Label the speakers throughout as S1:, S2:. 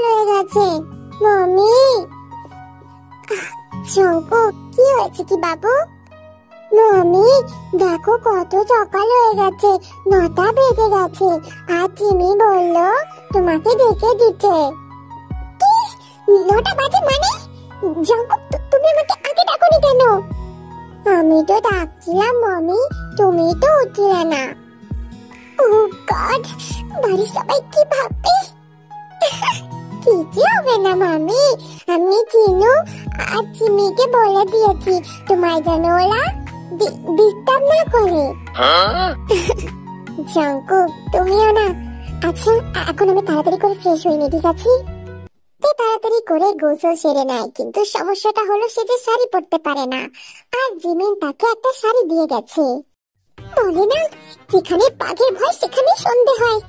S1: হয়ে গেছে। মমি, শঙ্কু কি হয়েছে কি বাবু? মমি দেখো কত সকাল হয়ে গেছে, 9টা বেজে গেছে, আর জিমি বললো তোমাকে ডেকে দিতে। কি 9টা বাজে মানে? জঙ্কু তুমি আমাকে আগে ডাকোনি কেন? আমি তো ডাকছিলাম মমি, তুমি তো উঠলে না। ও গড, বাড়ির সবাই কি ভাববে? কিছু হবে না মামি, আমি চিনু আর চিমিকে বলে দিয়েছি তোমার যেন ওরা ডিস্টার্ব না করে। জঙ্কু তুমিও না। আচ্ছা এখন আমি তাড়াতাড়ি করে ফ্রেশ হই নি, ঠিক আছে? তাড়াতাড়ি করে গোসল সেরে নেয়, কিন্তু সমস্যাটা হলো সে যে শাড়ি পরতে পারে না, আর জিমিন তাকে একটা শাড়ি দিয়ে গেছে। বলে না যেখানে বাঘের ভয় সেখানে সন্ধে হয়।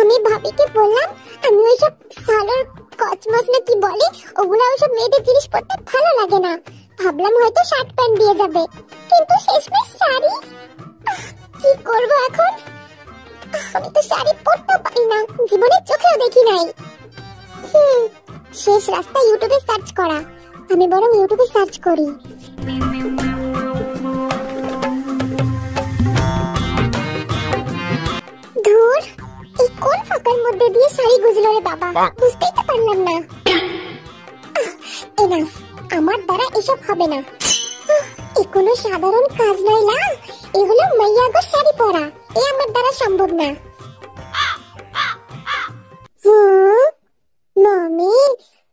S1: আমি ভাবিকে বললাম আমি ওইসব সালোর কচমচ না কি বলে ওগুলো ওইসব মেয়েদের জিনিস পরতে ভালো লাগে না, ভাবলাম হয়তো শার্ট প্যান্ট দিয়ে যাবে, কিন্তু শেষমেশ শাড়ি। কি করব এখন? আমি তো শাড়ি পরতে পারি না, জীবনে চোখেও দেখি নাই। শেষ রাস্তা ইউটিউবে সার্চ করা, আমি বরং ইউটিউবে সার্চ করি। ধুর, এই কোন ফাঁকার মধ্যে দিয়ে শাড়ি গুজলো রে বাবা, বুঝতেই তো পারলাম না। এনাফ, আমার দ্বারা এসব হবে না। এ কোনো সাধারণ কাজ নয় না, এ হলো মাইয়াগো শাড়ি পরা, এ আমার দ্বারা সম্ভব না। মমি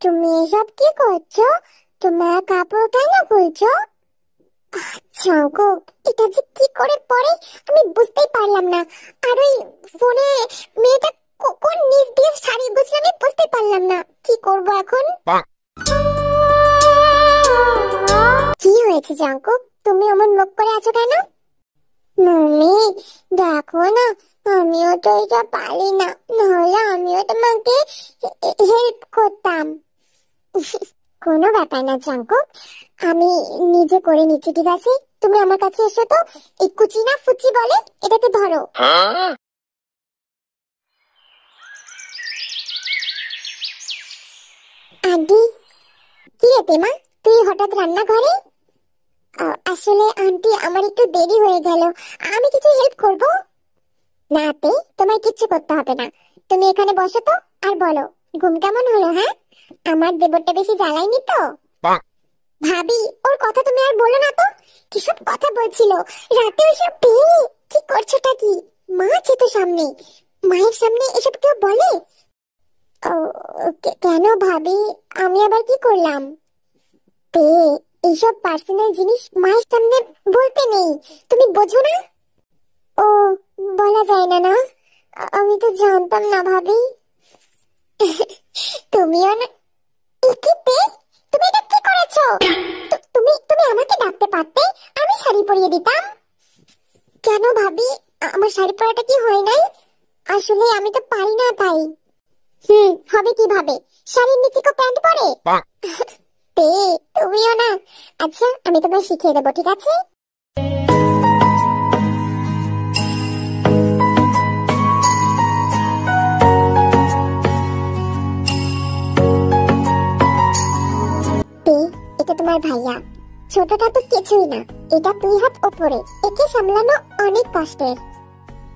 S1: তুমি এসব কি করছো? তোমার কাপড় কেন খুলছো? জঙ্কু এটা যে কি করে পরে আমি বুঝতেই পারলাম না, আর ওই ফোনে মেয়েটা কোন নিচ দিয়ে শাড়ি গুছলো আমি বুঝতে পারলাম না, কি করব এখন? কি হয়েছে জঙ্কু, তুমি অমন মুখ করে আছো কেন? মমি দেখো না, আমিও তো এটা পারি না, নাহলে আমিও তোমাকে হেল্প করতাম। কোনো ব্যাপার না জঙ্কু, আমি নিজে করে নিচ্ছি, ঠিক আছে? তুমি আমার কাছে এসো তো, এই কুচি না ফুচি বলে এটাকে ধরো। আন্টি, কি রে তেমা, তুই হঠাৎ রান্নাঘরে? আসলে আন্টি আমার একটু দেরি হয়ে গেল, আমি কিছু হেল্প করব? না তে, তোমার কিচ্ছু করতে হবে না, তুমি এখানে বসো তো আর বলো ঘুম কেমন হলো? হ্যাঁ, আমার দেবরটা বেশি জ্বালায়নি তো? ভাবি ওর কথা তুমি আর বলো না তো, কিসব কথা বলছিল রাতে ওইসব। কি করছোটা কি? মা আছে তো সামনে, মায়ের সামনে এসব কেউ বলে? কেন ভাবি, আমি আবার কি করলাম? এইসব পার্সোনাল জিনিস মায়ের সামনে বলতে নেই, তুমি বোঝো না? ও বলা যায় না না, আমি তো জানতাম না ভাবি। তুমিও না। তুমি এটা কি করেছো? তুমি তুমি আমাকে ডাকতে পারতে, আমি শাড়ি পরিয়ে দিতাম। কেন ভাবি, আমার শাড়ি পরাটা কি হয় নাই? আসলে আমি তো পারি না তাই। হবে কিভাবে, শাড়ির নিচে কো প্যান্ট পরে? তুমিও না। আচ্ছা আমি তোমায় শিখিয়ে দেবো, ঠিক আছে? এটা তোমার ভাইয়া, ছোটটা তো কিছুই না, এটা 2 হাত উপরে, একে সামলানো অনেক কষ্টের।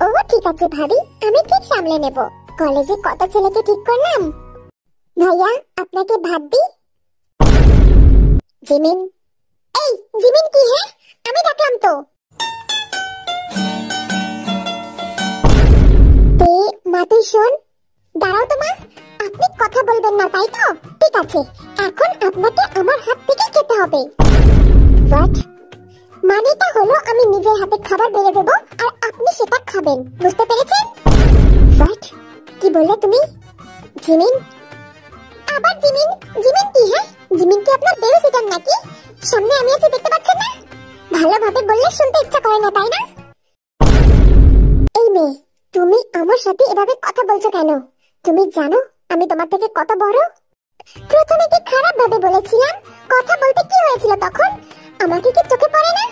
S1: ও ঠিক আছে ভাবি, আমি ঠিক সামলে নেব। কলেজে কত ছেলেকে ঠিক করলাম। ভাইয়া আপনাকে ভাত দি। জিমিন, এই জিমিন কি? হ্যাঁ আমি ডাকলাম তো। মা তুই শোন। দাঁড়াও তো মা, আপনি কথা বলবেন না তাই তো? ঠিক আছে, এখন আপনাকে আমার হাত থেকে খেতে হবে। হোয়াট? মানেটা হলো আমি নিজের হাতে খাবার বেড়ে দেবো আর আপনি সেটা খাবেন, বুঝতে পেরেছেন? হোয়াট? কি বললে তুমি? জিমিন? আবার জিমিন? জিমিন কি? হ্যাঁ জিমিন কি আপনার বেরো সিটার নাকি? সামনে আমি আছি, দেখতে পাচ্ছেন না? ভালোভাবে বললে শুনতে ইচ্ছা করে না তাই না? এই মেয়ে, তুমি আমার সাথে এভাবে কথা বলছো কেন? তুমি জানো আমি তোমার থেকে কত বড়? প্রথমে কি খারাপ ভাবে বলেছিলাম? কথা বলতে কি হয়েছিল তখন? আমাকে কি চোখে পড়ে না?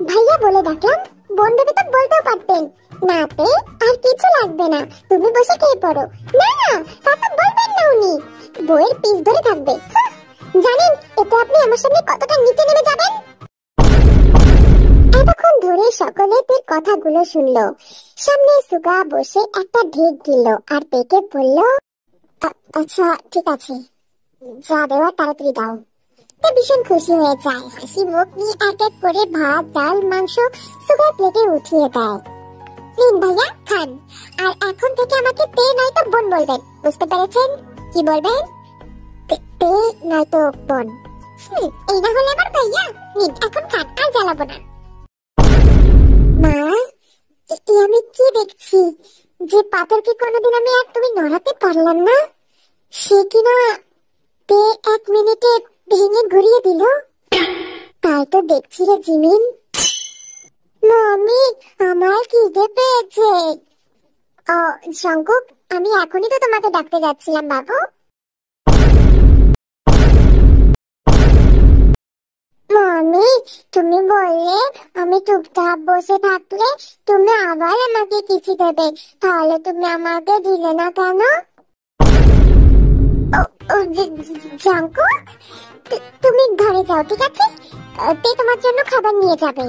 S1: ভাইয়া বলে ডাকলাম, বোন ভেবে তো বলতেও পারতেন। নাতে আর কিছু লাগবে না, তুমি বসে খেয়ে পড়ো। না তা তো বলবেন না উনি, বইয়ের পিস ধরে থাকবে। জানেন এতে আপনি আমার সামনে কতটা নিচে নেমে যাবেন? এতক্ষণ ধরে সকলে তের কথাগুলো শুনলো। সামনে সুগা বসে একটা ঢেক দিল আর তেকে বলল, আচ্ছা ঠিক আছে, যা দেওয়া তাড়াতাড়ি দাও। তে ভীষণ খুশি হয়ে যায়, হাসি মুখ নিয়ে এক এক করে ভাত ডাল মাংস সুগার প্লেটে উঠিয়ে দেয়। নিন ভাইয়া খান, আর এখন থেকে আমাকে তে নয়তো বোন বলবেন, বুঝতে পেরেছেন? কি বলবেন? তে নয়তো বোন। এই না হলে আমার ভাইয়া। নিন এখন খান, আর জ্বালাবো না। মা, আমি কি দেখছি যে পাথরকে কোনোদিন আমি একদমই নড়াতে পারলাম না, সে কিনা তে 1 মিনিটে ভেঙে ঘুরিয়ে দিল। তাই তো দেখছি রে জিমিন। মামি, আমার খিদে পেয়েছে। জঙ্কুক, আমি এখনই তো তোমাকে ডাকতে যাচ্ছিলাম বাবু। মামি, তুমি বললে আমি চুপচাপ বসে থাকলে তুমি আবার আমাকে কিছু দেবে, তাহলে তুমি আমাকে দিলে না কেন? জঙ্কুক, তুমি ঘরে যাও, ঠিক আছে? তে তোমার জন্য খাবার নিয়ে যাবে।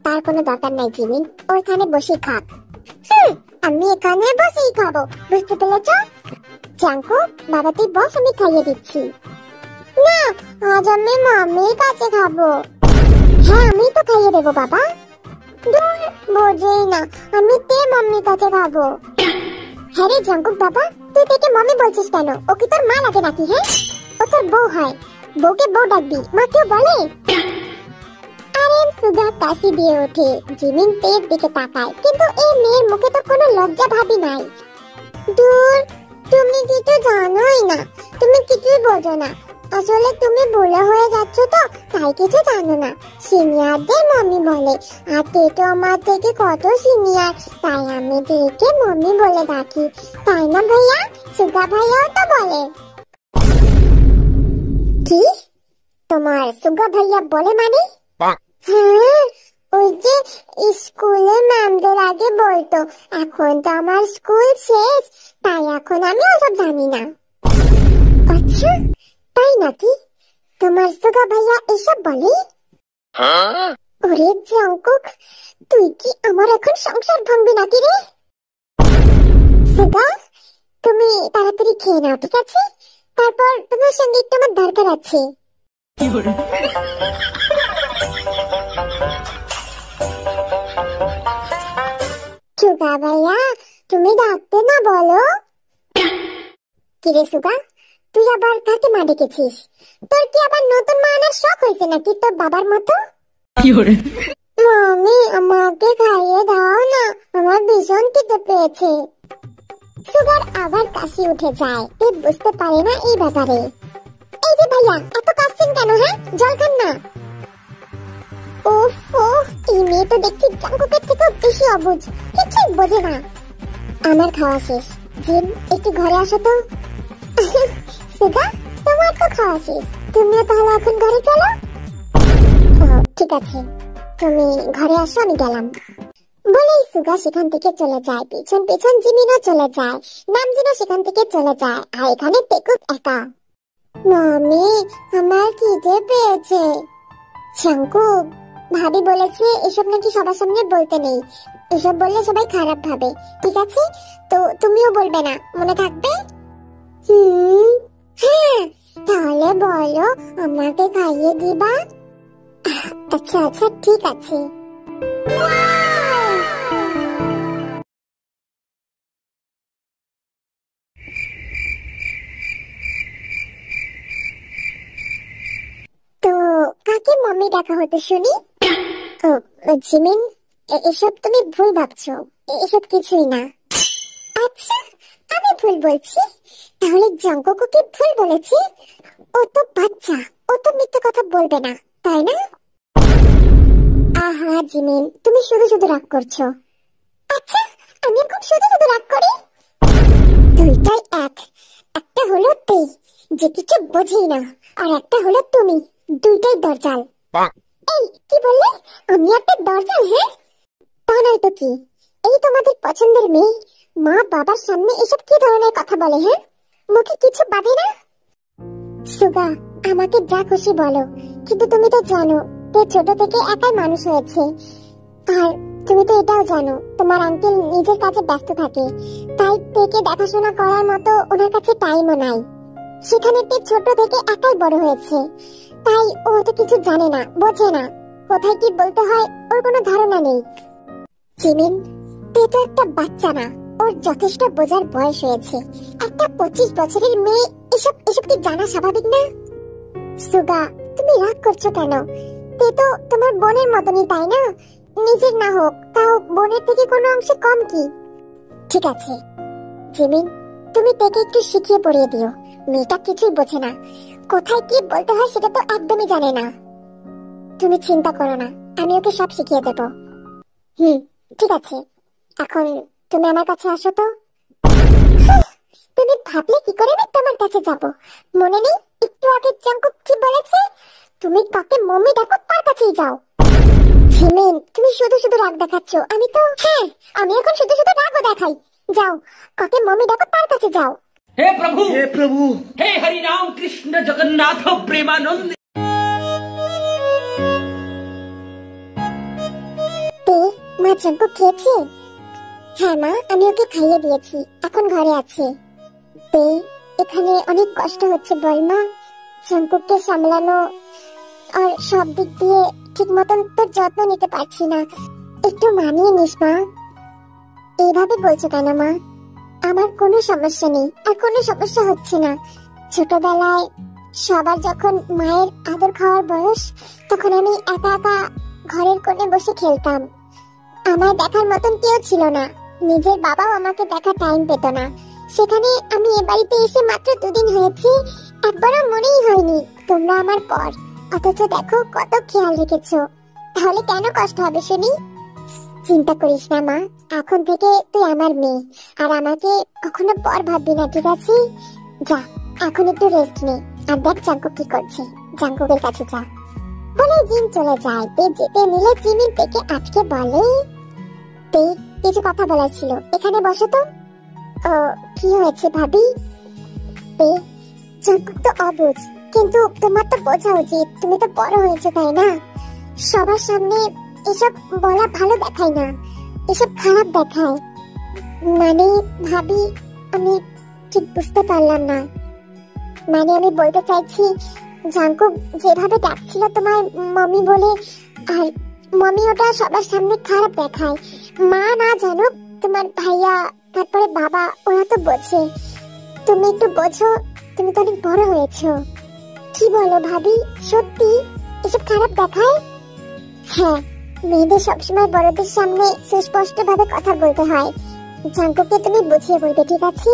S1: তার কোনো দরকার নাই জিমিন, ওইখানে বসে খাক। আমি এখানে বসেই খাবো, বুঝতে পেরেছ? জঙ্কুক, বাবা তুই বস, আমি খাইয়ে দিচ্ছি। না, আজ আমি মামির কাছে খাবো। হ্যাঁ, আমি তো খাইয়ে দেবো বাবা। দূর, বোঝেই না, আমি তে মাম্মির কাছে খাবো। হ্যাঁ রে জঙ্কুক বাবা, তুই থেকে মামি বলছিস কেন? ও কি তোর মা লাগে নাকি? হ্যাঁ, ও তোর বউ হয়, বউকে বউ ডাকবি, মা কেউ বলে? আরে সুগা কাশি দিয়ে ওঠে। জিমিন তের দিকে তাকায়, কিন্তু এই মেয়ের মুখে তো কোনো লজ্জা ভাবি নাই। দূর, তুমি কিছু জানোই না, তুমি কিছুই বোঝো না। আসলে তুমি বুড়ো হয়ে যাচ্ছ তো, তাই কিছু জানো না। সিনিয়রদের মমি বলে, আর তে তো আমার থেকে কত সিনিয়র, তাই আমি তেকে মমি বলে ডাকি, তাই না ভাইয়া? সুগা ভাইয়াও তো বলে। কি তোমার সুগা ভাইয়া বলে মানে? হ্যাঁ, ওই যে স্কুলে ম্যামদের আগে বলতো, এখন তো আমার স্কুল শেষ, তাই এখন আমি ওসব জানি না। আচ্ছা তাই নাকি? তোমার সুগা ভাইয়া এসব বলে? ওরে জঙ্কুক, তুই কি আমার এখন সংসার ভাঙবি নাকি রে? সুগা, তুমি তাড়াতাড়ি খেয়ে নাও, ঠিক আছে? তারপর তোমার সঙ্গে একটু আমার দরকার আছে। সুগা ভাইয়া, তুমি ডাকতে না বলো। কিরে সুগা, তুই আবার কাকে মা ডেকেছিস? তোর কি আবার নতুন মা আনার শখ হয়েছে নাকি তোর বাবার মতো? মামি, আমাকে খাইয়ে দাও না, আমার ভীষণ খিদে পেয়েছে। সুগার আবার কাশি উঠে যায়, তুই বুঝতে পারে না এই ব্যাপারে। এই যে ভাইয়া, এত কাশছেন কেন? হ্যাঁ, জল খান না। ওফো, এই মেয়ে তো দেখছি জঙ্কুকের থেকেও বেশি অবুঝ, কিছুই বোঝে না। আমার খাওয়া শেষ, জিম একটু ঘরে আসো তো। সুগা, তোমার তো খাওয়া শেষ, তুমিও তাহলে এখন ঘরে চলো। ঠিক আছে, তুমি ঘরে আসো, আমি গেলাম। বলেই সুগা সেখান থেকে চলে যায়, পিছন পিছন জিমিনও চলে যায়, নামজিনও সেখান থেকে চলে যায়, আর এখানে টেকুক একা। মামি, আমার খিদে পেয়েছে। জঙ্কুক, ভাবি বলেছে এসব নাকি সবার সামনে বলতে নেই, এসব বললে সবাই খারাপ ভাবে, ঠিক আছে? তো তুমিও বলবে না, মনে থাকবে? হ্যাঁ, তাহলে বলো, আমাকে খাইয়ে দিবা? আচ্ছা আচ্ছা, ঠিক আছে। তো কাকে মম্মি ডাকা হতো শুনি? জিমিন, এসব তুমি ভুল ভাবছো, এসব কিছুই না। আচ্ছা, আমি ভুল বলছি? তাহলে জঙ্কুককে ভুল বলেছি? ও তো বাচ্চা, ও তো মিথ্যে কথা বলবে না, তাই না? আহা জিমিন, তুমি শুধু শুধু রাগ করছো। আচ্ছা, আমি এখন শুধু শুধু রাগ করি? দুইটাই এক, একটা হলো তুই যে কিছু বোঝেই না, আর একটা হলো তুমি, দুইটাই দরজাল। এই কি বললে? আমি একটা দরজাল? হ্যাঁ, তা নয় তো কি? এই তোমাদের পছন্দের মেয়ে মা বাবার সামনে এসব কি ধরনের কথা বলে? হ্যাঁ, মুখে কিছু বাঁধে না? সুগা, আমাকে যা খুশি বলো, কিন্তু তুমি তো জানো তে ছোট থেকে একাই মানুষ হয়েছে। আর তুমি তো এটাও জানো তোমার আঙ্কেল নিজের কাজে ব্যস্ত থাকে, তাই তেকে দেখাশোনা করার মতো ওনার কাছে টাইমও নাই। সেখানে তে ছোট থেকে একাই বড় হয়েছে, তাই ও তো কিছু জানে না, বোঝে না, কোথায় কি বলতে হয় ওর কোনো ধারণা নেই। জিমিন, তে তো একটা বাচ্চা না, ওর যথেষ্ট বোঝার বয়স হয়েছে। একটা 25 বছরের মেয়ে এসব এসব কি জানা স্বাভাবিক না? সুগা, তুমি রাগ করছো কেন? তে তো তোমার বোনের মতনই, তাই না? নিজের না হোক, তাও বোনের থেকে কোনো অংশে কম কি? ঠিক আছে জিমিন, তুমি তেকে একটু শিখিয়ে পড়িয়ে দিও। মেয়েটা কিছুই বোঝে না, কোথায় কি বলতে হয় সেটা তো একদমই জানে না। তুমি চিন্তা করো না, আমি ওকে সব শিখিয়ে দেব। ঠিক আছে, এখন তুমি আমার কাছে আসো তো। তুমি ভাবলে কি করে আমি তোমার কাছে যাব? মনে নেই একটু আগে জাঙ্কুক কি বলেছে? তুমি কাকে মম্মি ডাকো তার কাছেই যাও। জিমিন, তুমি শুধু শুধু রাগ দেখাচ্ছ। আমি এখন শুধু শুধু রাগও দেখাই। যাও, কাকে মম্মি ডাকো তার কাছে যাও।
S2: हे प्रभु हे हरि राम कृष्ण जगन्नाथ प्रेमानंद।
S1: তে মা জাঙ্কুক খেয়েছে? হ্যাঁ মা, আমি ওকে খাইয়ে দিয়েছি, এখন ঘরে আছে। তে এখানে অনেক কষ্ট হচ্ছে বল মা, জাঙ্কুককে সামলানো আর সব দিক দিয়ে ঠিক মতন তোর যত্ন নিতে পারছি না, একটু মানিয়ে নিস মা। এইভাবে বলছো কেন মা? আমার কোনো সমস্যা নেই, আর কোনো সমস্যা হচ্ছে না। ছোটবেলায় সবার যখন মায়ের আদর খাওয়ার বয়স, তখন আমি একা একা ঘরের কোণে বসে খেলতাম। আমার দেখার মতন কেউ ছিল না, নিজের বাবাও আমাকে দেখার টাইম পেত না। সেখানে আমি এ বাড়িতে এসে মাত্র 2 দিন হয়েছে, একবারও মনেই হয়নি তোমরা আমার পর। অথচ দেখো কত খেয়াল রেখেছো, তাহলে কেন কষ্ট হবে শুনি? চিন্তা করিস না মা, এখন থেকে তুই আমার মেয়ে, আর আমাকে কখনো পর ভাববি না, ঠিক আছে? যা, এখন একটু রেস্ট নে, আর দেখ জাঙ্কুক কি করছে। জাঙ্কুকের কাছে যা। বলে জিন চলে যায়। তে যেতে নিলে জিমিন তেকে আটকে বলে, তে কিছু কথা বলার ছিল, এখানে বসো তো। কি হয়েছে ভাবি? তে, জাঙ্কুক তো অবুঝ, কিন্তু তোমার তো বোঝা উচিত, তুমি তো বড় হয়েছো, তাই না? সবার সামনে এসব বলা ভালো দেখায় না, এসব খারাপ দেখায়। মানে ভাবি, আমি ঠিক বুঝতে পারলাম না। মানে আমি বলতে চাইছি, জাঙ্কুক যেভাবে ডাকছিল তোমার মমি বলে, আর মমি ওটা সবার সামনে খারাপ দেখায়। মা না জানো, তোমার ভাইয়া, তারপরে বাবা, ওরা তো বোঝে। তুমি একটু বোঝো, তুমি তো অনেক বড় হয়েছো। কি বলো ভাবি, সত্যি এসব খারাপ দেখায়? হ্যাঁ, মেয়েদের সবসময় বড়দের সামনে সুস্পষ্ট ভাবে কথা বলতে হয়। জাঙ্কুককে তুমি বুঝিয়ে বলবে, ঠিক আছে?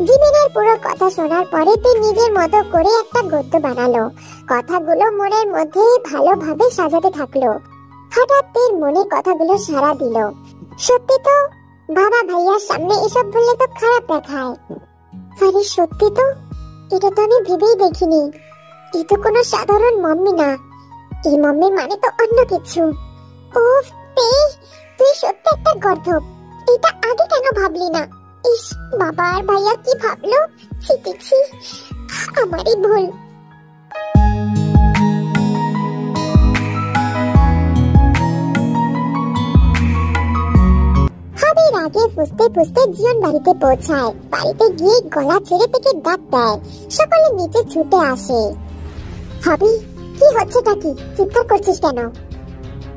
S1: জিমিনের পুরো কথা শোনার পরে তে নিজের মতো করে একটা গদ্য বানালো। কথাগুলো মনের মধ্যে ভালোভাবে সাজাতে থাকলো। হঠাৎ তের মনে কথাগুলো সাড়া দিল। সত্যি তো, বাবা ভাইয়ার সামনে এসব বললে তো খারাপ দেখায়। আরে সত্যি তো, এটা তো আমি ভেবেই দেখিনি। এ তো কোনো সাধারণ মাম্মি না, এই মাম্মির মানে তো অন্য কিছু। উফ তে, তুই সত্যি একটা গর্ধব। এটা আগে কেন ভাবলি না? ইস, বাবা আর ভাইয়া কি ভাবলো? ছি ছি ছি, আমারই ভুল। হাবির আগে ফুসতে ফুসতে জীবন বাড়িতে পৌঁছায়। বাড়িতে গিয়ে গলা ছেড়ে থেকে ডাক দেয়। সকলে নিচে ছুটে আসে। হাবি, কি হচ্ছেটা কি? চিৎকার করছিস কেন?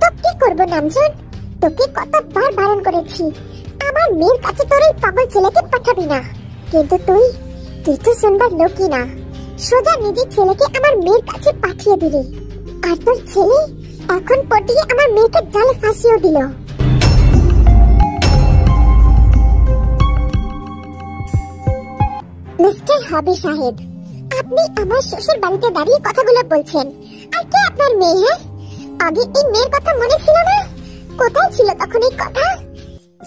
S1: তো কি করবো নামজন, তোকে কতবার বারণ করেছি আমার মেয়ের কাছে তোর এই পাগল ছেলেকে পাঠাবি না, কিন্তু তুই তো শুনবার লোকই না। সোজা নিজের ছেলেকে আমার মেয়ের কাছে পাঠিয়ে দিলি, আর তোর ছেলে এখন পটিয়ে আমার মেয়েকে জালে ফাঁসিয়ে দিল। মিস্টার হাবি সাহেব, আপনি আমার শ্বশুর বাড়িতে দাঁড়িয়ে কথাগুলো বলছেন, আর কে আপনার মেয়ে? হ্যাঁ, আগে এই মেয়ের কথা মনে ছিল না? কোথায় ছিল তখন এই কথা?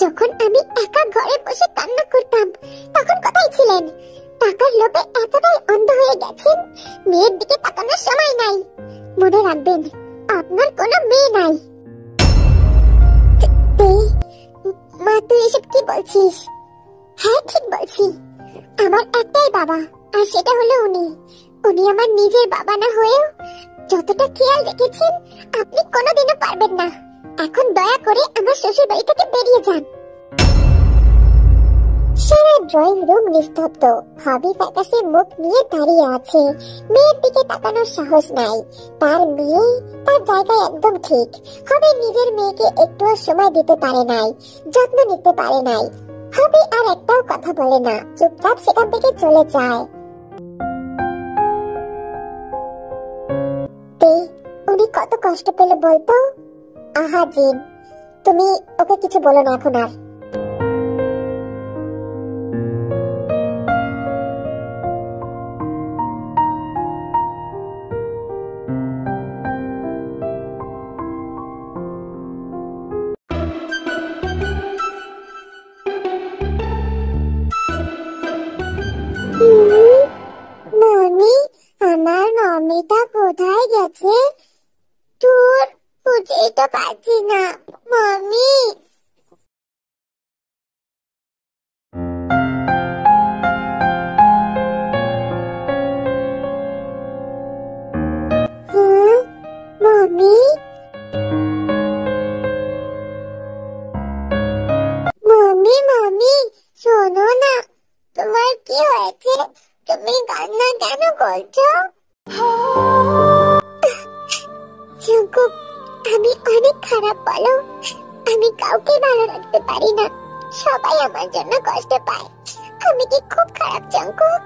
S1: যখন আমি একা ঘরে বসে কান্না করতাম, তখন কোথায় ছিলেন? টাকার লোভে এতটাই অন্ধ হয়ে গেছেন, মেয়ের দিকে তাকানোর সময় নাই। মনে রাখবেন, আপনার কোনো মেয়ে নাই। মা, তুই এসব কি বলছিস? হ্যাঁ, ঠিক বলছি, আমার একটাই বাবা, আর সেটা হলো উনি উনি আমার নিজের বাবা না হয়েও যতটা খেয়াল রেখেছেন আপনি কোনোদিনও পারবেন না। এখন দয়া করে আমার শ্বশুর বাড়ি থেকে বেরিয়ে যান। সারা ড্রয়িং রুম নিস্তব্ধ। ভাবি ফ্যাকাশে মুখ নিয়ে দাঁড়িয়ে আছে। মেয়ের দিকে তাকানোর সাহস নাই। তার মেয়ে তার জায়গায় একদম ঠিক। হবে নিজের মেয়েকে একটুও সময় দিতে পারে নাই, যত্ন নিতে পারে নাই। হবে আর একটাও কথা বলে না, চুপচাপ সেখান থেকে চলে যায়। উনি কত কষ্ট পেলে বলতো। আহা জিন, তুমি ওকে কিছু বলো না এখন আর। মমি, আমার মমিটা কোথায় গেছে? দূর, খুঁজেই তো পাচ্ছি না। মমি, মমি, মমি, মমি, শোনো না, তোমার কি হয়েছে? তুমি কান্না কেন করছো? জঙ্কুক, আমি অনেক খারাপ বলো। আমি কাউকে ভালো রাখতে পারি না, সবাই আমার জন্য কষ্ট পায়। আমি কি খুব খারাপ জঙ্কুক?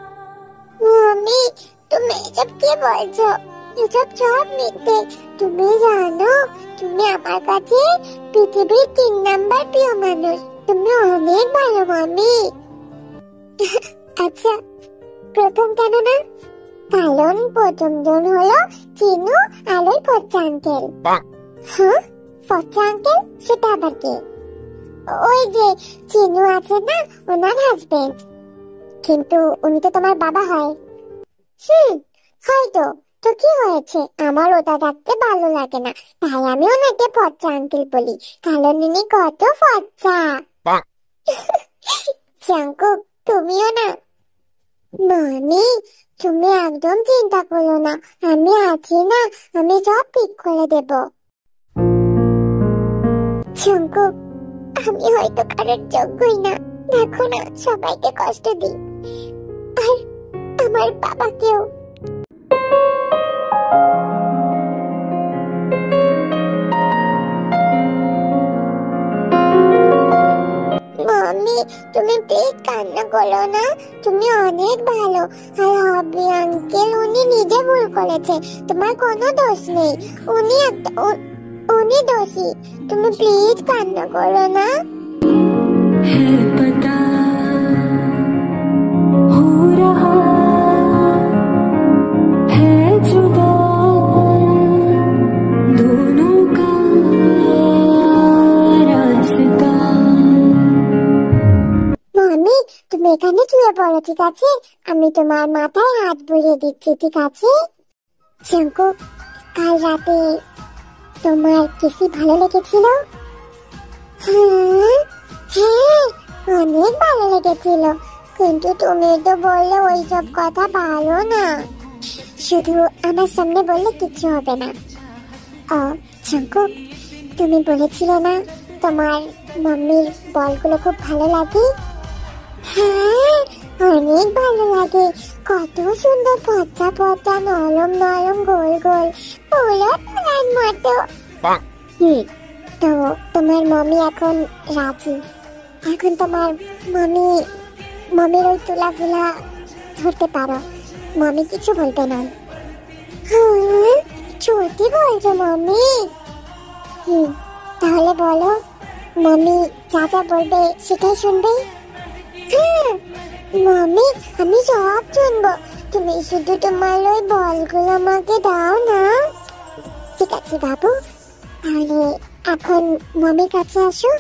S1: মমি, তুমি এসব কি বলছো? এসব সব মিথ্যে। তুমি জানো তুমি আমার কাছে পৃথিবীর 3 নাম্বার প্রিয় মানুষ। তুমি অনেক ভালো মমি। আচ্ছা, প্রথম কেন না? কারণ প্রথম জন হলো চিনু আর ওই ফচ্চা আঙ্কেল। হ্যাঁ, ফচ্চা আঙ্কেল সেটা আবার কে? ওই যে চিনু আছে না, ওনার হাজবেন্ড। কিন্তু উনি তো তোমার বাবা হয়। হয়তো। তো কি হয়েছে? আমার ওটা দেখতে ভালো লাগে না, তাই আমি ওনাকে ফচ্চা আঙ্কেল বলি, কারণ উনি কত ফচ্চা। জাঙ্কুক, তুমিও না। মমি, তুমি একদম চিন্তা করো না, আমি আছি না, আমি সব ঠিক করে দেব। জাঙ্কুক, আমি হয়তো কারোর যোগ্যই না, দেখো না সবাইকে কষ্ট দিই, আর আমার বাবাকেও। মমি, তুমি প্লিজ কান্না করো না, তুমি অনেক ভালো। আর হবি আঙ্কেল উনি নিজে ভুল করেছে, তোমার কোনো দোষ নেই। উনি দোষী। তুমি প্লিজ কান্না করো না।
S3: पता हो रहा है जुदा दोनों का रास्ता।
S1: মমি, তুমি এখানে শুয়ে পড়ো, ঠিক আছে? আমি তোমার মাথায় হাত বুলিয়ে দিচ্ছি, ঠিক আছে? জাঙ্কুক, কাল রাতে তোমার কিসি ভালো লেগেছিল? হ্যাঁ, অনেক ভালো লেগেছিল, কিন্তু তুমি তো বললে ওইসব কথা ভালো না। শুধু আমার সামনে বললে কিছু হবে না। ও জাঙ্কুক, তুমি বলেছিলে না তোমার মাম্মির বলগুলো খুব ভালো লাগে? হ্যাঁ, অনেক ভালো লাগে। কত সুন্দর পচা পচা, নরম নরম, গোল গোল, পুরো তোলার মতো। তো তোমার মমি এখন রাজি? এখন তোমার মমির ওই তুলাগুলা ধরতে পারো, মমি কিছু বলবে না। হ্যাঁ, সত্যি বলছো মমি? তাহলে বলো, মমি যা যা বলবে সেটাই শুনবে? হ্যাঁ মমি, আমি সব শুনবো, তুমি শুধু তোমার ওই বলগুলো আমাকে দাও না। ঠিক আছে বাবু, তাহলে এখন মমির কাছে আসো।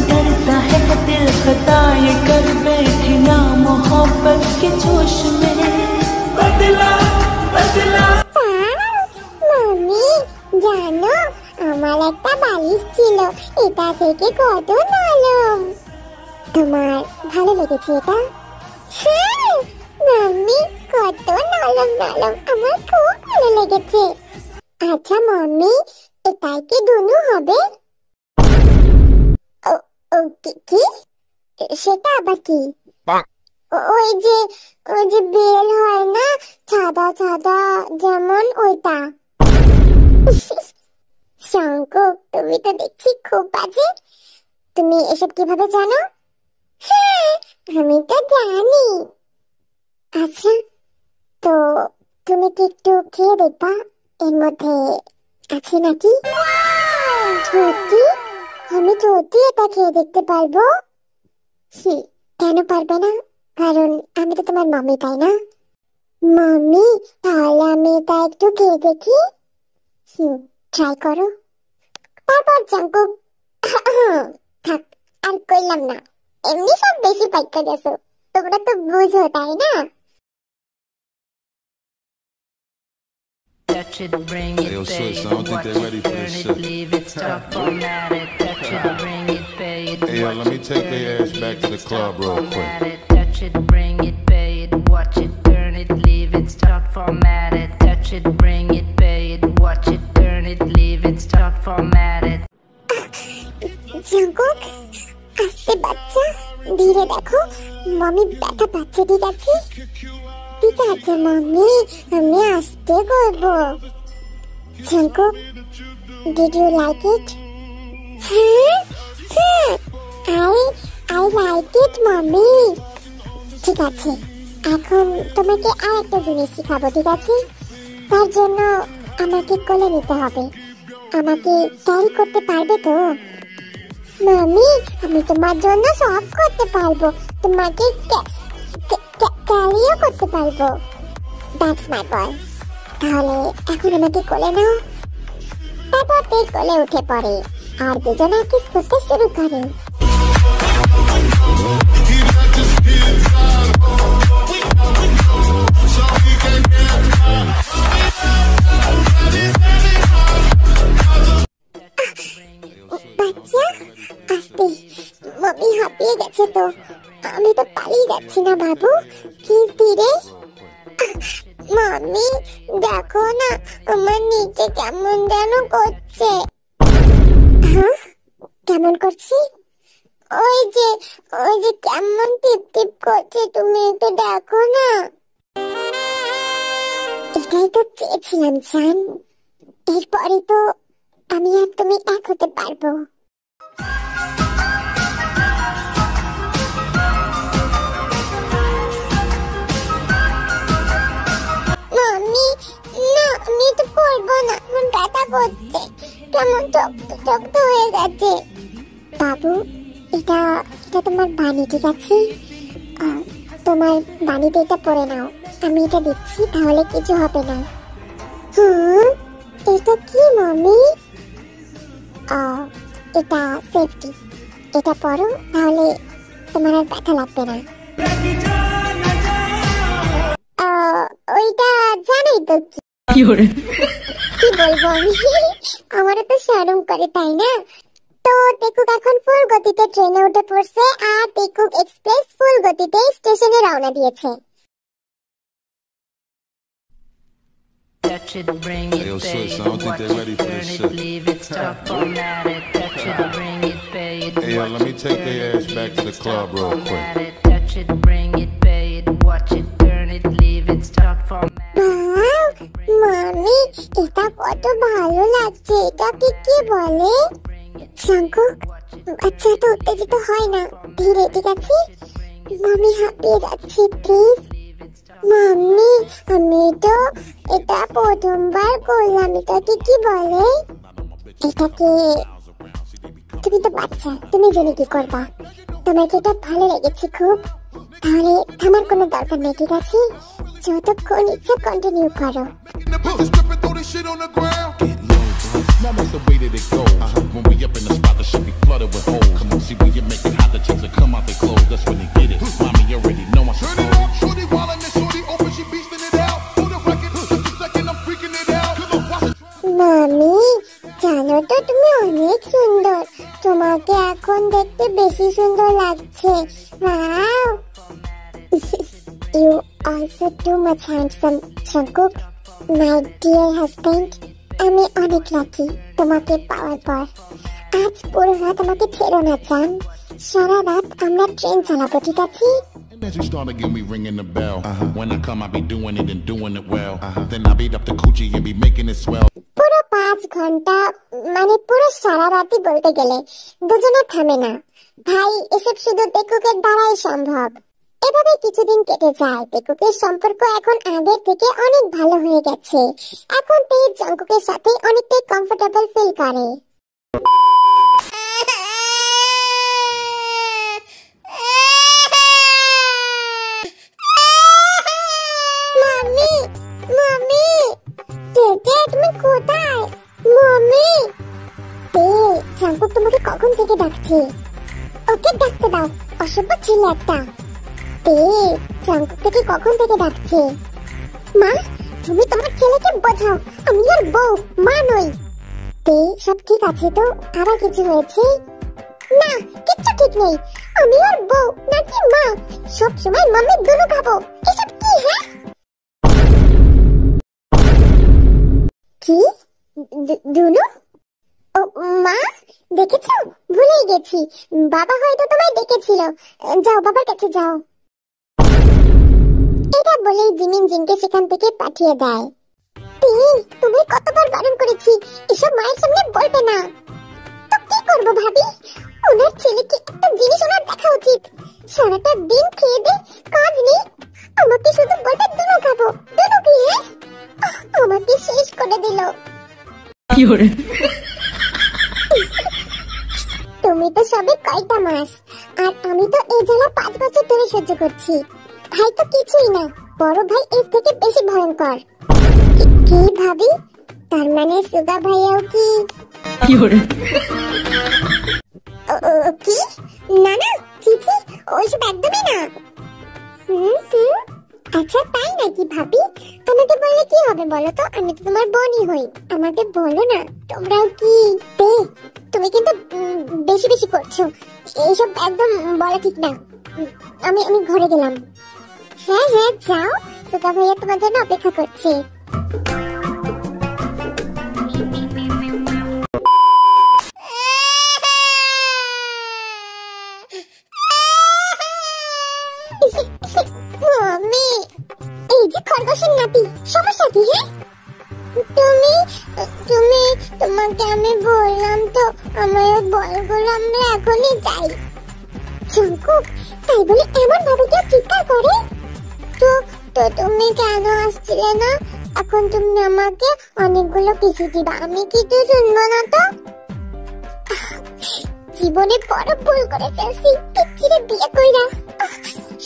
S3: डरता है दिल खता ये कर बैठी ना मोहब्बत के जोश में बदला बदला।
S1: মামি জানো আমার একটা বালিশ ছিল, এটা থেকে কত নরম। তোমার ভালো লেগেছে এটা? হ্যাঁ মাম্মি, কত নরম নরম, আমার খুব ভালো লেগেছে। আচ্ছা মাম্মি, এটাই কি দুনু হবে? কি সেটা আবার কি? ওই যে বেল হয় না, সাদা সাদা যেমন, ওইটা। শঙ্কুক, তুমি তো দেখছি খুব বাজে। তুমি এসব কিভাবে জানো? হ্যাঁ আমি তো জানি। আচ্ছা তো তুমি কি একটু খেয়ে দেখবা এর মধ্যে আছে নাকি? সত্যি? আমি সত্যি এটা খেয়ে দেখতে পারবো? কেন পারবে না? কারণ আমি তো তোমার মামি, তাই না? মামি, তাহলে আমি এটা একটু খেয়ে দেখি। ট্রাই করো। তারপর জাঙ্কুক, থাক আর করলাম না, এমনি সব বেশি পাইকা গেছো, তোমরা তো বুঝো তাই না?
S4: Touch it, bring it, pay it, watch it, turn it, leave it, stop, format it. Touch it, bring it, pay it,
S5: Hey, yo, let me take their ass back to the club real quick.
S4: touch it, bring it, pay it, watch it, turn it, leave it, start, format it. Touch it, bring it, pay it, watch it, turn it, leave it, start, format it.
S1: Jungkook, আস্তে বাচ্চা, ধীরে দেখো, মামি ব্যথা পাচ্ছে। ঠিক আছে ঠিক আছে মামি, আমি আস্তে করবো। Jungkook, did you like it? হ্যাঁ হ্যাঁ, আই লাইক ইট মামি। ঠিক আছে, এখন তোমাকে আর একটা জিনিস শিখাবো, ঠিক আছে? তার জন্য আমাকে কোলে নিতে হবে। আমাকে ক্যারি করতে পারবে তো? মামি, আমি তোমার জন্য সব করতে পারবো, তোমাকে ক্যারিও করতে পারবো। দ্যাটস মাই বয়। তাহলে এখন আমাকে কোলে নাও। তারপর তুই কোলে উঠে পড়ে আর দুজনে কিস করতে শুরু করে। বাচ্চা আস্তে, মামি হাঁপিয়ে গেছে তো, আমি তো পালিয়ে যাচ্ছি না বাবু, প্লিজ ধীরে। মামি দেখো না, আমার নিচে কেমন যেন করছে। হ্যাঁ কেমন করছি? ওই যে কেমন টিপ টিপ করছে, তুমি একটু দেখো না। এটাই তো চেয়েছিলাম জান, এরপরে তো আমি আর তুমি এক হতে পারবো। মামি না, আমি তো পড়বো না, আমার ব্যথা করছে, কেমন শক্ত হয়ে গেছে। বাবু, এটা তোমার বানি, ঠিক আছে? তোমার বানিতে এটা পরে নাও, আমি এটা দিচ্ছি, তাহলে কিছু হবে না। এটা কি মামি? এটা সেফটি, এটা পরো, তাহলে তোমার আর ব্যথা লাগবে না। ওইটা জানোই তো কি বলবো আমি, আমারও তো শরম করে, তাই না? তো টেকুক এখন ফুল গতিতে ট্রেনে উঠে পড়ছে, আর টেকুক এক্সপ্রেস ফুল গতিতে স্টেশনে রওনা দিয়েছে।
S4: Touch it, bring it, pay it, watch it, turn it, leave it, stop, format it. Touch it, bring it, pay it,
S5: Hey, yo, let me take their ass back to the club real quick.
S4: touch it, bring it, pay it, watch it, turn it, leave it, start, format it.
S1: মামি, এটা কত ভালো লাগছে, এটা কি বলে? শঙ্কুক, আচ্ছা তো উত্তেজিত হয় না, ধীরে, ঠিক আছে? মামি হাঁপিয়ে যাচ্ছে, প্লিজ। মাম্মি, আমি তো এটা প্রথমবার করলাম, এটাকে কি বলে? এটাকে, তুমি তো বাচ্চা, তুমি জেনে কি করবা? তোমার কি এটা ভালো লেগেছে খুব? তাহলে থামার কোনো দরকার নেই, ঠিক আছে? যতক্ষণ ইচ্ছা কন্টিনিউ করো।
S5: Now that's the way that it goes. When we up in the spot, the shit be flooded with holes. Come on, see when you make it hot, the chicks will come out their clothes. That's when they get it. Mommy, you already know I'm
S6: Turn it up, shorty wildin' and shorty open, she beastin' it out. Hold the record, just a second, I'm freaking it out. Cause I'm watching.
S1: মামি জানো তো তুমি অনেক সুন্দর, তোমাকে এখন দেখতে বেশি সুন্দর লাগছে। Wow you also too much handsome Jungkook, my dear husband. আমি অনেক লাকি তোমাকে পাওয়ার পর। আজ পুরো রাত আমাকে ছেড়ো না জান, সারা রাত আমরা ট্রেন চালাবো, ঠিক আছে?
S5: As we start again, we ringing the bell. When I come, I be doing it and doing it well. Then I beat up the coochie and be making it swell.
S1: পুরো 5 ঘন্টা মানে পুরো সারা রাতই বলতে গেলে, দুজনে থামে না ভাই। এসব শুধু টেকুকের দ্বারাই সম্ভব। এভাবে কিছুদিন কেটে যায়। টেকুকের সম্পর্ক এখন আগের থেকে অনেক ভালো হয়ে গেছে। এখন তে জঙ্কুকের সাথে অনেকটাই কমফোর্টেবল ফিল করে। মাম্মি মাম্মি কে তুমি কোথায়? মাম্মি জঙ্কুক তোমাকে কখন থেকে ডাকছে, ওকে ডাকতে দাও, অসভ্য ছেলে একটা। জঙ্কুক থেকে কখন থেকে ডাকছে? মা তুমি তোমার ছেলেকে বোঝাও, আমি ওর বউ, মা নই। সব ঠিক আছে তো? আবার কিছু হয়েছে? না কিচ্ছু ঠিক নেই, আমি ওর বউ নাকি মা, সব সময় মাম্মি দুনু খাবো, এসব কি? হ্যাঁ কি দুনু? ও মা দেখেছো, ভুলেই গেছি, বাবা হয়তো তোমায় ডেকেছিল, যাও বাবার কাছে যাও। এটা বলেই জিমিন জিনকে সেখান থেকে পাঠিয়ে দেয়। তুমি কতবার বারণ করেছি এসব মায়ের সামনে বলবে না। তো কি করবো ভাবি, ওনার ছেলেকে একটা জিনিস ওনার দেখা উচিত। সারাটা দিন খেয়ে দে, কাজ নেই, আমাকে শুধু বলবে দুনু খাবো, দুনু কি? আমাকে শেষ করে দিল। তুমি তো সবে কয়টা মাস, আর আমি তো এই জ্বালা 5 বছর ধরে সহ্য করছি। ভাই তো কিছুই না, বড় ভাই এর থেকে বেশি ভয়ঙ্কর। কি ভাবি, তার মানে সুগা ভাইয়াও কি? কি না না চিচি, ওইসব একদমই না। আচ্ছা তাই নাকি ভাবি? আমাকে বললে কি হবে বলো তো, আমি তো তোমার বোনই হই, আমাকে বলো না। তোমরাও কি? তুমি কিন্তু বেশি বেশি করছো, এইসব একদম বলা ঠিক না। আমি ঘরে গেলাম। হ্যাঁ হ্যাঁ যাও, সুগা ভাইয়া তোমার জন্য অপেক্ষা করছে। মাম্মি এই যে খরগোশের নাতি, সমস্যা কি? হ্যাঁ তোমাকে আমি বললাম তো আমার বলগুলো আমরা এখনই যাই। জঙ্কুক তাই বলে এমন ভাবে কেউ চিৎকার করে? তো তুমি কেন আসছিলে না? এখন তুমি আমাকে অনেকগুলো কিছু দিবা, আমি কিছু শুনবো না তো? জীবনে বড় ভুল করে ফেলছি, পিচ্ছিরে বিয়ে কইরা।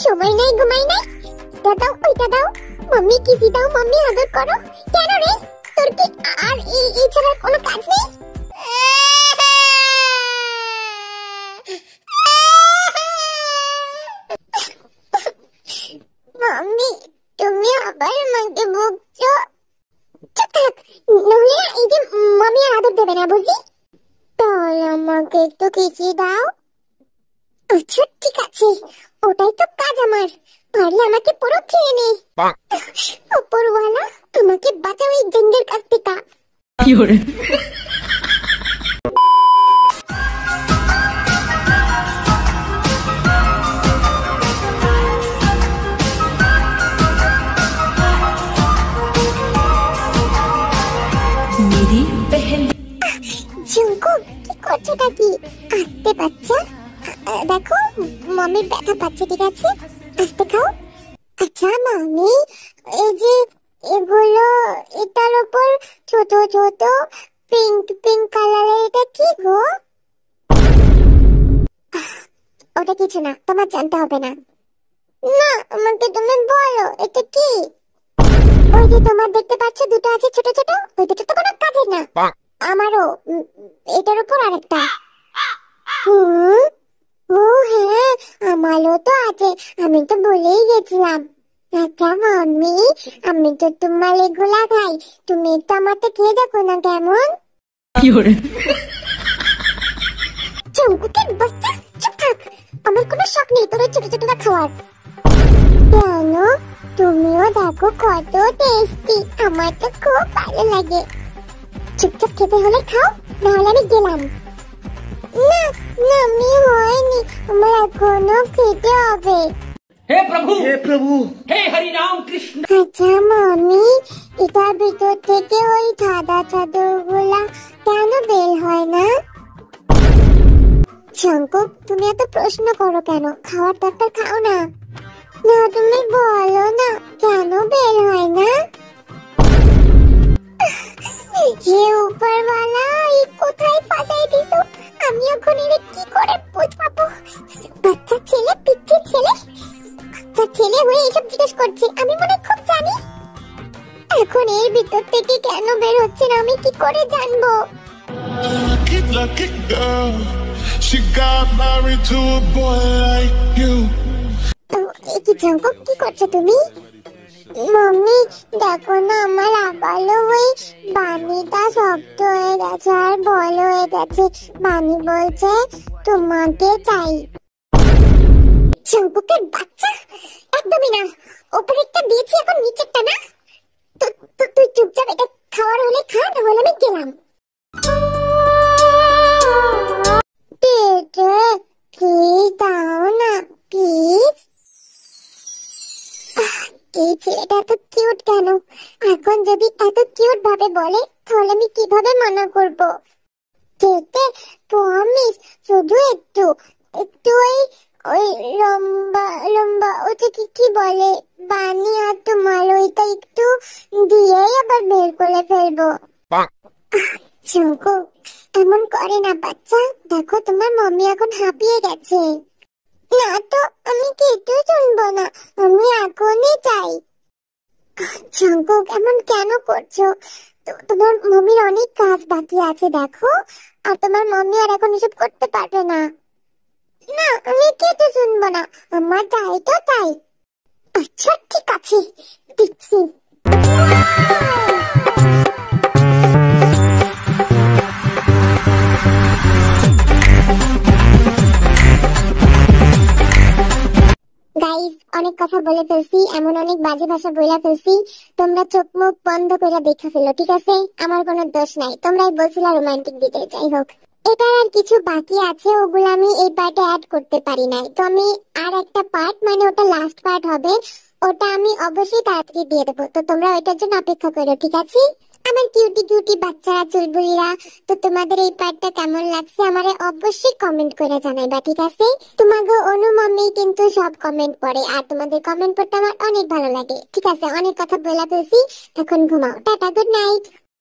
S1: সময় নাই, ঘুমাই নাই, দাও ওইটা দাও, মাম্মি কিসি দাও, মাম্মি আদর করো। কেন রে, তোর কি আর এই ছাড়া কোনো কাজ নেই? মাম্মি তুমি আবার আমাকে বকছো? চুপ থাক, নইলে এই যে মাম্মি আর আদর দেবে না, বুঝলি? তাহলে আমাকে একটু কিসি দাও। আচ্ছা ঠিক আছে, ওটাই তো কাজ আমার, পারলে আমাকে পুরো খেয়ে নে। উপরওয়ালা আমাকে বাঁচাও এই জঙ্গের কাছ থেকে। জঙ্কুক কি করছোটা কি? আস্তে বাচ্চা, দেখো মাম্মি ব্যথা পাচ্ছে, ঠিক আছে আস্তে খাও। আচ্ছা মাম্মি এই যে এগুলো, এটার উপর ছোট ছোট পিঙ্ক পিঙ্ক কালারের, এটা কি গো? ওটা কিছু না, তোমার জানতে হবে না। না আমাকে তুমি বলো এটা কি? ওই যে তোমার দেখতে পাচ্ছ দুটো আছে ছোট ছোট, ওই দুটো তো কোনো কাজের না। আমারও এটার উপর আরেকটা। হুম, ও হ্যাঁ, আমারও তো আছে, আমি তো ভুলেই গেছিলাম। আচ্ছা মাম্মি, আমি তো তোমার এগুলা খাই, তুমি তো আমাকে খেয়ে দেখো না কেমন। চুমকুকের বাচ্চা, চুপ থাক, আমার কোনো শখ নেই তোর ছোট ছোটটা খাওয়ার। কেন, তুমিও দেখো কত টেস্টি, আমার তো খুব ভালো লাগে। চুপচাপ খেতে হলে খাও, নাহলে আমি গেলাম। না না, আমি হয়নি, আমার এখনো খেতে হবে।
S2: हे प्रभु हे हरि राम कृष्ण।
S1: আচ্ছা মামি, এটার ভিতর থেকে ওই সাদা চাদরগুলা কেন বের হয় না? শঙ্কুক, তুমি এত প্রশ্ন করো কেন? খাওয়ার দরকার খাও না। না তুমি বলো না কেন বের হয় না? হে উপরওয়ালা, এই কোথায় ফাঁসাই দিছো? আমি এখন এর কি করে বুঝাবো? বাচ্চা ছেলে, পিচ্চি ছেলে, বাচ্চা ছেলে হয়ে এসব জিজ্ঞেস করছে, আমি মনে খুব জানি। এখন এর ভিতর থেকে কেন বের হচ্ছে না আমি কি করে জানবো?
S6: Lucky girl, she got married to a boy like you.
S1: কি জঙ্কক, কি করছো তুমি? মাম্মি দেখো না, আমার আবারও ওই বানিটা শক্ত হয়ে গেছে আর বল হয়ে গেছে। বানি বলছে তোমাকে চাই। জঙ্কুকের বাচ্চা, একদমই না। ওপরেরটা দিয়েছি, এখন নিচেরটা না। তুই চুপচাপ এটা খাওয়ার হলে খা, না হলে আমি গেলাম। প্লিজ দাও না, প্লিজ। এই ছেলেটা এত কিউট কেন? এখন যদি এত কিউট ভাবে বলে তাহলে আমি কিভাবে মানা করব? যেতে প্রমিস, শুধু একটু একটু ওই লম্বা লম্বা ওটা কি বলে বানি, আর তোমার ওইটা একটু দিয়েই আবার বের করে ফেলবো। জঙ্কুক, এমন করে না বাচ্চা, দেখো তোমার মাম্মি এখন হাঁপিয়ে গেছে। না তো, আমি কিছু শুনবো না, আমি এখনই চাই। জঙ্কুক, এমন কেন করছো? তোমার মাম্মির অনেক কাজ বাকি আছে দেখো, আর তোমার মাম্মি আর এখন এসব করতে পারবে না। না, আমি কিছু শুনবো না, আমার চাই তো চাই। আচ্ছা ঠিক আছে, দিচ্ছি। গাইস, অনেক কথা বলে ফেলছি, এমন অনেক বাজে ভাষা বলে ফেলছি, তোমরা চোখ মুখ বন্ধ করে দেখে ফেলো, ঠিক আছে? আমার কোনো দোষ নাই, তোমরাই বলছিলা রোমান্টিক দিতে। যাই হোক, এটার আর কিছু বাকি আছে, ওগুলো আমি এই পার্টে অ্যাড করতে পারি নাই, তো আমি আর একটা পার্ট, মানে ওটা লাস্ট পার্ট হবে, ওটা আমি অবশ্যই তাড়াতাড়ি দিয়ে দেবো। তো তোমরা ওইটার জন্য অপেক্ষা করো, ঠিক আছে? আমার কিউটি কিউটি বাচ্চারা, চুলবুড়িরা, তো তোমাদের এই পার্টটা কেমন লাগছে আমারে অবশ্যই কমেন্ট করে জানাইবা, ঠিক আছে? তোমাকে অনুমামি কিন্তু সব কমেন্ট পড়ে, আর তোমাদের কমেন্ট পড়তে আমার অনেক ভালো লাগে। ঠিক আছে, অনেক কথা বলে ফেলছি, এখন ঘুমাও। Tata, good night.